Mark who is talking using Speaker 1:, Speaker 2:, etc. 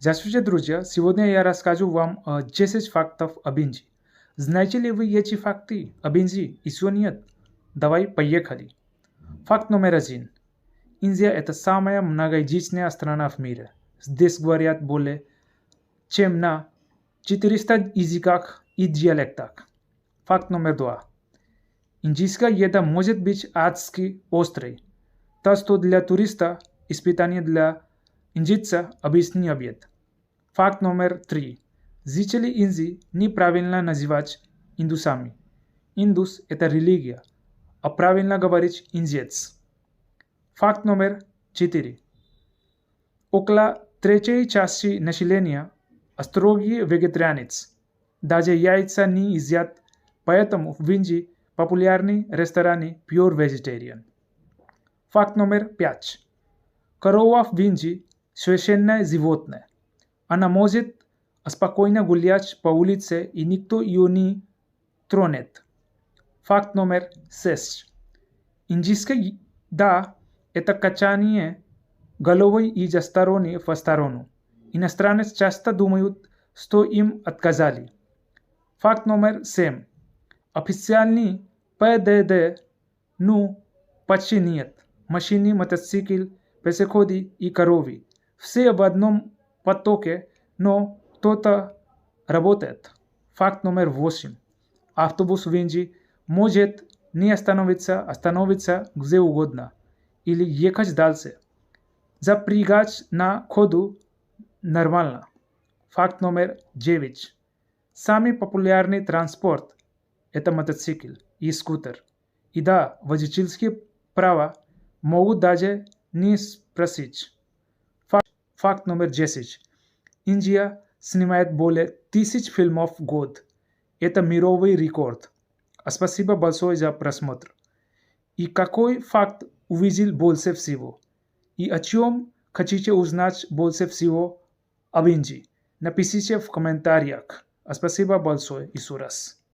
Speaker 1: Здравствуйте, друзья! Сегодня я расскажу вам 10 фактов об Индии. Знаете ли вы эти факты об Индии? Если нет, давай поехали. Факт номер 1. Индия – это самая многоязычная страна в мире. Здесь говорят более чем на 400 языках и диалектах. Факт номер 2. Индийская еда может быть адски острой. Так что для туриста испытание для индийца обычный обед. Факт номер 3. Жители Индии неправильно называть индусами. Индус – это религия, а правильно говорить индиец. Факт номер 4. Около третьей части населения строгие вегетарианец. Даже яйца не едят, поэтому в Индии популярны рестораны Pure Vegetarian. Факт номер 5. Корова в Индии – священное животное. Она может спокойно гулять по улице, и никто ее не тронет. Факт номер 6. Индийская еда – это качание головой из стороны в сторону. Иностранцы часто думают, что им отказали. Факт номер 7. Официальный ПДД почти нет. Машины, мотоцикл, пешеходы и коровы. Все в одном потоке, но кто-то работает. Факт номер 8. Автобус в Индии может не остановиться где угодно или ехать дальше. Запрягать на ходу нормально. Факт номер 9. Самый популярный транспорт – это мотоцикл и скутер. И да, водительские права могут даже не спросить. Факт номер 10. Индия снимает более 1000 фильмов в год. Это мировой рекорд. Спасибо большое за просмотр. И какой факт увидел больше всего? И о чем хотите узнать больше всего об Индии? Напишите в комментариях. Спасибо большое еще раз.